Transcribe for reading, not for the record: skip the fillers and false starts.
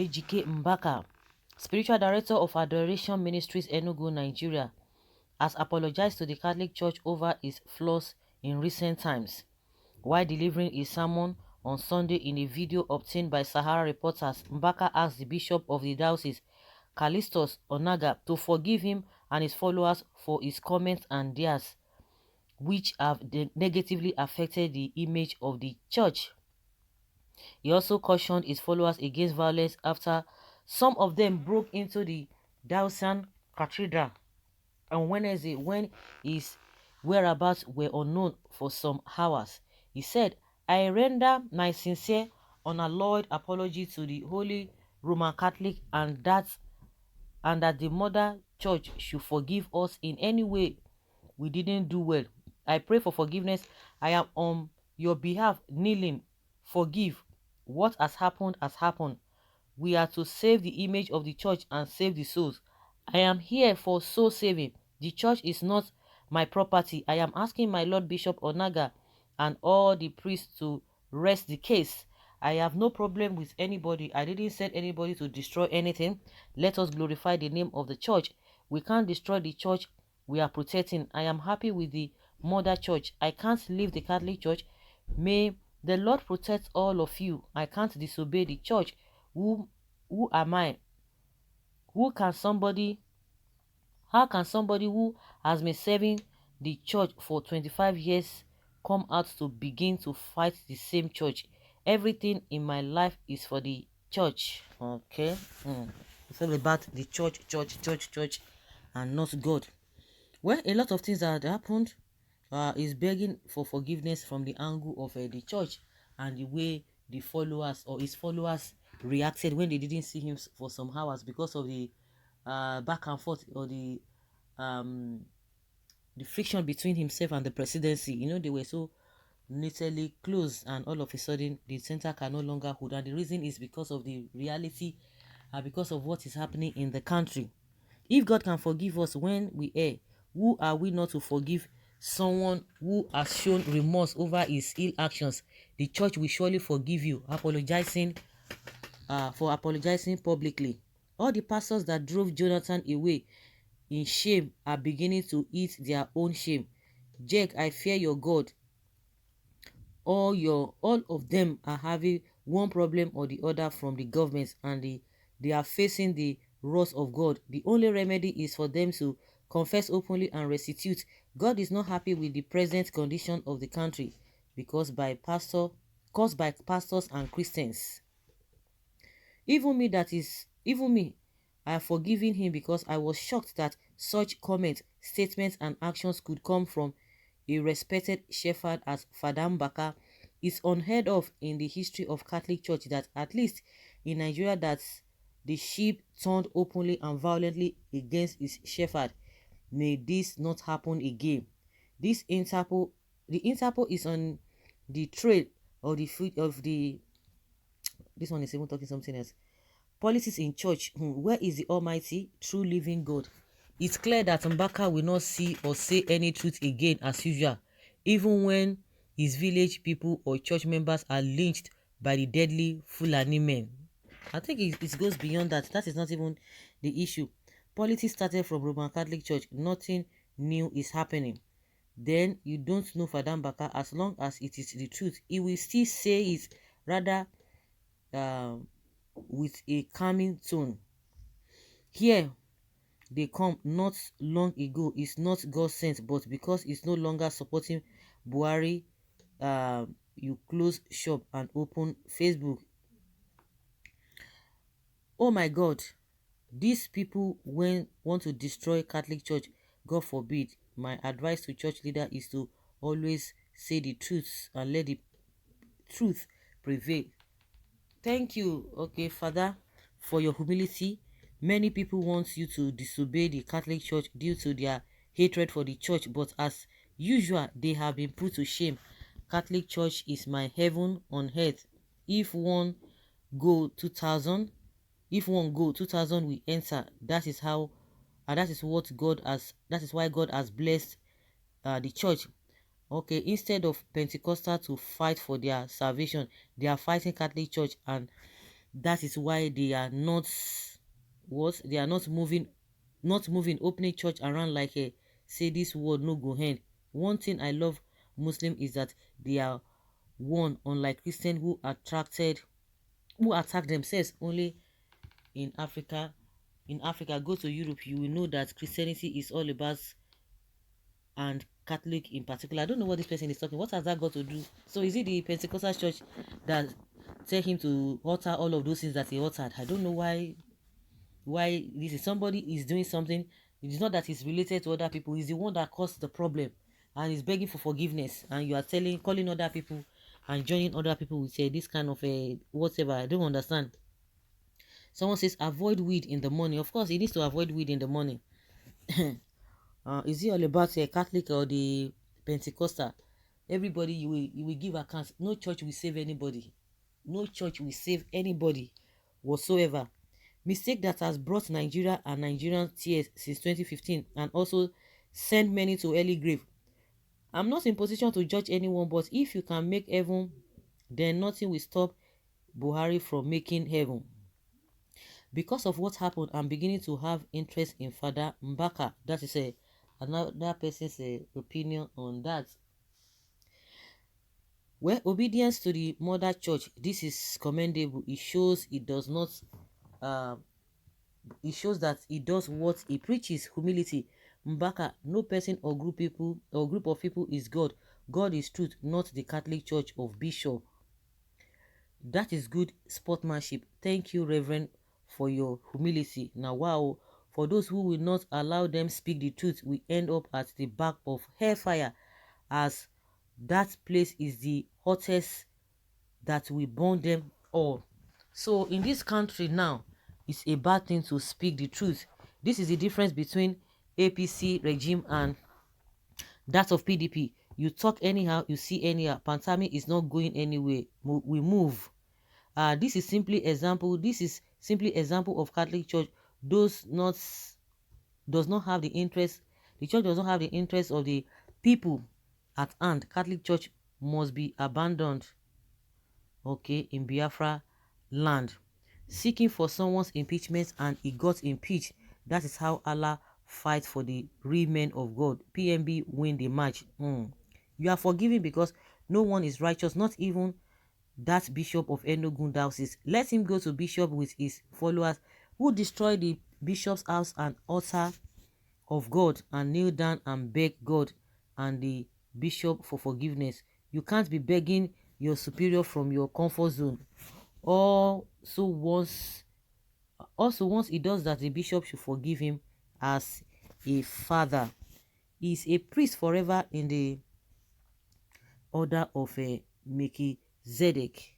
Ejike Mbaka, spiritual director of Adoration Ministries Enugu, Nigeria, has apologized to the Catholic Church over its flaws in recent times. While delivering his sermon on Sunday in a video obtained by Sahara Reporters, Mbaka asked the Bishop of the diocese, Callistus Onaga, to forgive him and his followers for his comments and theirs, which have negatively affected the image of the church. He also cautioned his followers against violence after some of them broke into the Diocesan Cathedral on Wednesday when his whereabouts were unknown for some hours. He said, I render my sincere, unalloyed apology to the Holy Roman Catholic and that the Mother Church should forgive us in any way we didn't do well. I pray for forgiveness. I am on your behalf kneeling. Forgive. What has happened has happened. We are to save the image of the church and save the souls. I am here for soul saving. The church is not my property. I am asking my Lord Bishop Onaga and all the priests to rest the case. I have no problem with anybody. I didn't send anybody to destroy anything. Let us glorify the name of the church. We can't destroy the church we are protecting. I am happy with the Mother Church. I can't leave the Catholic Church. May the Lord protect all of you. I can't disobey the church. Who am I? How can somebody who has been serving the church for 25 years come out to begin to fight the same church? Everything in my life is for the church. Okay? It's all about the church, and not God. Well, a lot of things that happened is begging for forgiveness from the angle of the church and the way the followers or his followers reacted when they didn't see him for some hours because of the back and forth or the friction between himself and the presidency. You know, they were so neatly close, and all of a sudden the center can no longer hold, and the reason is because of the reality, because of what is happening in the country. If God can forgive us when we err, who are we not to forgive someone who has shown remorse over his ill actions? The church will surely forgive you, apologizing for apologizing publicly. All the pastors that drove Jonathan away in shame are beginning to eat their own shame. Jake, I fear your God. All of them are having one problem or the other from the government, and they are facing the wrath of God. The only remedy is for them to confess openly and restitute. God is not happy with the present condition of the country caused by pastors and Christians. Even me, I have forgiven him because I was shocked that such comments, statements, and actions could come from a respected shepherd as Father Mbaka. It's unheard of in the history of Catholic Church that, at least in Nigeria, that the sheep turned openly and violently against his shepherd. May this not happen again. The Interpol is on the trail of the foot of the. This one is even talking something else. Politics in church. Where is the Almighty, true living God? It's clear that Mbaka will not see or say any truth again as usual, even when his village people or church members are lynched by the deadly Fulani men. I think it goes beyond that. That is not even the issue. Politics started from Roman Catholic Church. Nothing new is happening. Then you don't know Father Mbaka. As long as it is the truth, he will still say it, rather with a calming tone. Here they come not long ago. It's not God sent, but because it's no longer supporting Buhari, you close shop and open Facebook. Oh my God, these people want to destroy Catholic Church. God forbid. My advice to church leader is to always say the truth and let the truth prevail. Thank you, okay, Father, for your humility. Many people want you to disobey the Catholic Church due to their hatred for the church, but as usual, they have been put to shame. Catholic Church is my heaven on earth. If one go 2000, will enter. That is how, and that is what God has. That is why God has blessed the church. Okay, instead of Pentecostal to fight for their salvation, they are fighting Catholic Church, and That is why they are not they are not moving opening church around like a say this word no go end. One thing I love Muslim is that they are one, unlike Christian who attack themselves only in Africa. In Africa, go to Europe, you will know that Christianity is all about, and Catholic in particular. I don't know what this person is talking. What has that got to do? So is it the Pentecostal church that tell him to utter all of those things that he uttered? I don't know why this is somebody is doing something. It is not that it's related to other people. He's the one that caused the problem and is begging for forgiveness. And you are calling other people and joining other people with this kind of whatever. I don't understand. Someone says avoid weed in the morning. Of course, he needs to avoid weed in the morning. Is it all about a Catholic or the Pentecostal? Everybody, you will give accounts. No church will save anybody. No church will save anybody whatsoever. Mistake that has brought Nigeria and Nigerian tears since 2015 and also sent many to early grave. I'm not in position to judge anyone, but if you can make heaven, then nothing will stop Buhari from making heaven. Because of what happened, I'm beginning to have interest in Father Mbaka. That is another person's opinion on that. Well, obedience to the mother church, this is commendable. It shows it does not it shows that he does what he preaches, humility. Mbaka, no person or group of people is God. God is truth, not the Catholic Church of Bishop. That is good sportsmanship. Thank you, Reverend, for your humility. Now, wow, for those who will not allow them speak the truth, we end up at the back of hellfire, as that place is the hottest that will burn them all. So in this country now, it's a bad thing to speak the truth. This is the difference between APC regime and that of PDP. You talk anyhow, you see anyhow. Pantami is not going anywhere. We move. This is simply example. This is simply example of Catholic Church does not have the interest. The church does not have the interest of the people at hand. Catholic Church must be abandoned. Okay, in Biafra land, seeking for someone's impeachment and he got impeached. That is how Allah fights for the real men of God. PMB win the match. You are forgiven because no one is righteous, not even that Bishop of Enugu Diocese. Let him go to Bishop with his followers who destroyed the bishop's house and altar of God and kneel down and beg God and the bishop for forgiveness. You can't be begging your superior from your comfort zone. Also once he does that, the bishop should forgive him as a father. He is a priest forever in the order of Melchizedek.